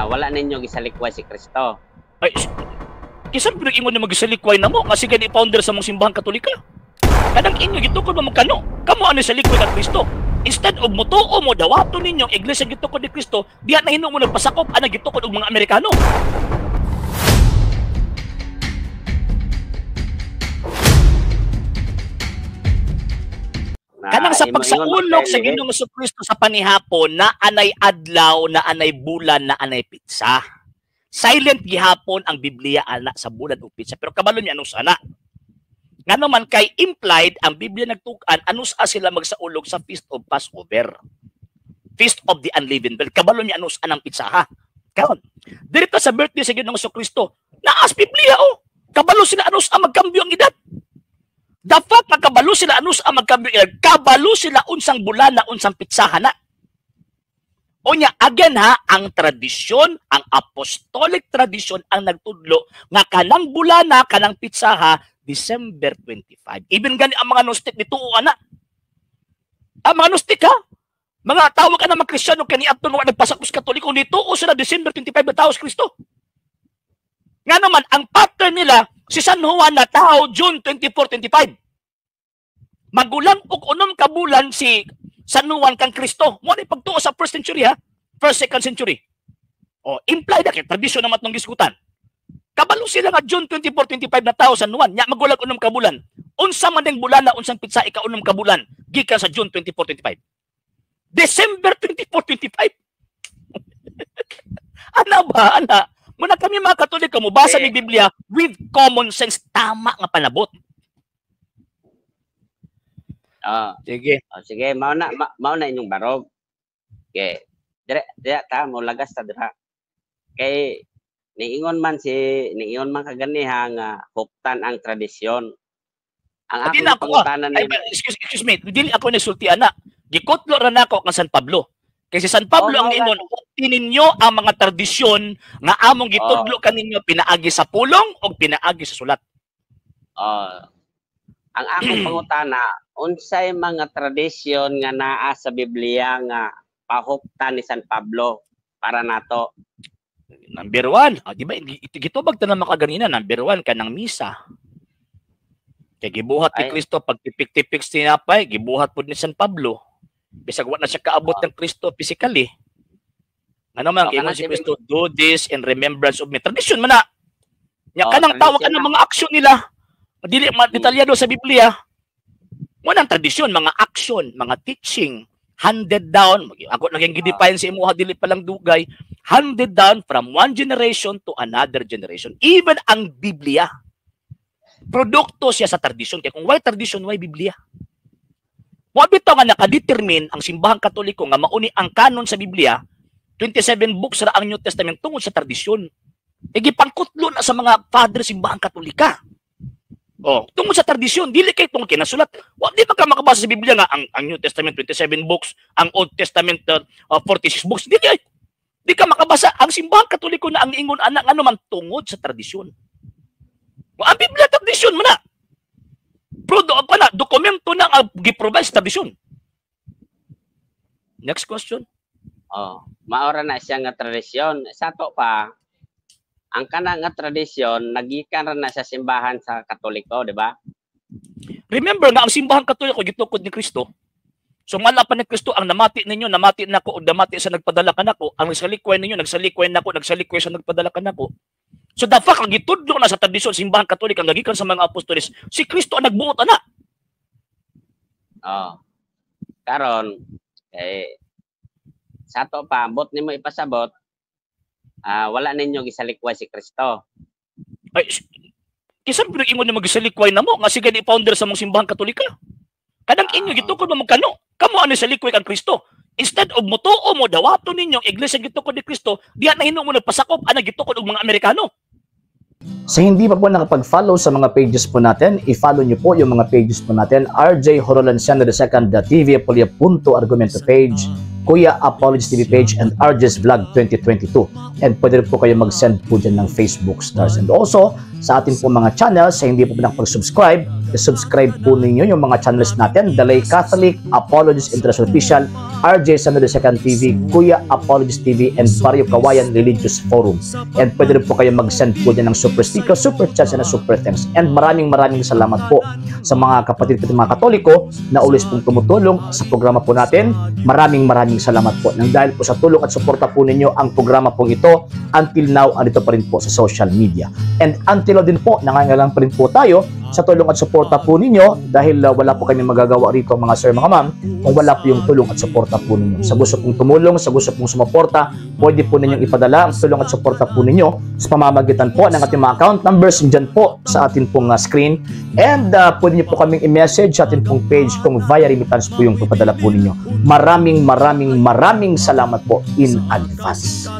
wala ninyo gisalikway si Kristo. Ay, kisang pinag-ingon na magisalikway na mo, kasi gani founder sa mong simbahang Katolika. Kadang inyo gitukod mo magkano, kamo ano sa likway ng Kristo. Instead of mutuo mo, dawato ninyong iglesia gitukod ni Kristo, diya na hino mo nagpasakop, ana gitukod og mga Amerikano. Kanang sa pagsaulog sa Ginoong Jesucristo sa panihapon na anay adlaw, na anay bulan, na anay pitsa. Silent gihapon ang Biblia ana sa bulan ug pitsa, pero kabalo niya ano sana. Nga naman kay implied ang Biblia nagtukan anus sila magsaulog sa Feast of Passover. Feast of the Unleavened Bread. Kabalo niya anus anang pitsaha. Karon, dito sa birthday sa Ginoong Jesucristo, naas Biblia oh. Kabalo sila anus ang magkambyo ang edad. The fact na kabalo sila anus ang magkambyo ang edad, kabalo sila unsang bulan na unsang pitsaha na. O niya, again ha, ang tradisyon, ang apostolic tradisyon ang nagtudlo nga kanang bulana, kanang pitsaha, December 25. Even gani ang mga Gnostic nito ana. Ang mga Gnostic ha, mga tawag ka na mga Kristiyano kaniadto nga nagpasakos Katoliko nito o sila December 25 na taos Kristo. Nga naman ang pattern nila si San Juan na tao June 24, 25. Magulang og unom ka bulan si San Juan kang Kristo. Mo ni pagtuo sa first century ha, first second century. O implied kay tradisyon naman tong gisgutan. Kabalo sila nga June 24, 25 na tao San Juan. Nya magulang unom ka bulan. Unsa man ding bulan na unsang pitsa ika unom ka bulan gikan sa June 24, 25. December 24, 25. Ana ba ana? Muna kami mga Katoliko mo basa ni Biblia with common sense, tama nga panabot. Sige. Sige, mao na inyong barog. Okay. Dire ta mo lagas ta dira. Kay niingon man kaganiha nga huptan ang tradisyon. Ang akong pangutanan ni excuse me, dili ako nagsulti ana. Gikutlo ra nako kang San Pablo. Kasi San Pablo ang ingon, huptin ninyo ang mga tradisyon nga among gitudlo kaninyo pinaagi sa pulong o pinaagi sa sulat. Ang akong pangutana, unsay mga tradisyon nga naa sa Biblia nga pahuptan ni San Pablo para nato? Number 1, di ba, gitubag ta na makaganina, number 1, kanang misa. Kaya gibuhat ni Kristo, pag tipik-tipik sinapay, gibuhat po ni San Pablo. Bisag wala na siya kaabot ng Kristo physically. Ano man, kaya si Kristo, do this in remembrance of me. Tradisyon man na. Nya kanang tawag ka ng mga aksyon nila. Dili detalyado sa Biblia. Munang tradisyon, mga aksyon, mga teaching, handed down. Ako naging gidefine sa imuha, dili palang dugay. Handed down from one generation to another generation. Even ang Biblia, produkto siya sa tradisyon. Kaya kung why tradisyon, why Biblia? Wabito nga nakadetermine ang simbahang Katoliko nga mauni ang kanon sa Biblia, 27 books ra ang New Testament tungod sa tradisyon. Gipangkutlo na sa mga father simbahang Katolika. Tungod sa tradisyon, dili kay tungod kinasulat. Di ba ka makabasa sa Biblia nga ang New Testament 27 books, ang Old Testament 46 books. Di ka makabasa. Ang simbahang Katoliko na ang ingon anak ano man tungod sa tradisyon. Ang Biblia tradisyon man na. Dokumento na ang giprovide sa tradisyon. Next question. Maora na siya nga tradisyon. Sa to pa, ang kana nga tradisyon, nagikan na sa simbahan sa Katoliko, di ba? Remember nga, ang simbahan Katoliko, gitukod ni Kristo. So, malapan ni Kristo, ang namati ninyo, namati na ko, o namati sa nagpadala ka na ko, ang nagsalikway ninyo, nagsalikway na ko, nagsalikway sa nagpadala ka na ko. So, the fact, ang gitudlo na sa tradisyon, simbahan Katoliko, ang nagikan sa mga apostoles, si Kristo ang nagbuot na. Karon, sa to pa, bot nimo ipasabot, wala ninyo gisalikway si Kristo. Ay, kisang pinag-ingon niyo magisalikway na mo, nga sige ni founder sa mong simbahang Katolika. Kadang inyo gitukod mo magkano, kamo ano sa likway kang Kristo. Instead of mutuo mo, dawato ninyo, iglesia gitukod ni Kristo, diyan na hino mo nagpasakop, ana gitukod og mga Amerikano. Sa hindi pa po nakapag-follow sa mga pages po natin, i-follow nyo po yung mga pages po natin, RJ Horolanciano II, TV Apolia Punto Argumento page, Kuya Apologist TV page, and RJ's Vlog 2022. And pwede rin po kayo mag-send po dyan ng Facebook stars. And also, sa ating po mga channels, sa hindi po nakapag-subscribe, i-subscribe po ninyo yung mga channels natin, The Lay Catholic, Apologist International Official, RJ Sano II TV, Kuya Apologist TV, and Barrio Kawayan Religious Forum. And pwede rin po kayo mag-send po dyan ng super sticker, super chats, and super thanks. And maraming salamat po sa mga kapatid ko mga Katoliko na always pong tumutulong sa programa po natin. Maraming salamat po. Nang dahil po sa tulong at suporta po ninyo, ang programa po ito until now andito pa rin po sa social media. And until now din po, nangangailangan pa rin po tayo sa tulong at suporta po ninyo dahil wala po kami magagawa rito mga sir, mga ma'am, kung wala po yung tulong at suporta po ninyo. Sa gusto pong tumulong, sa gusto pong sumuporta, pwede po ninyong ipadala ang tulong at suporta po ninyo sa pamamagitan po ng ating mga account numbers dyan po sa ating pong screen. And pwede nyo po kaming i-message sa ating pong page kung via remittance po yung ipadala po ninyo. Maraming salamat po in advance.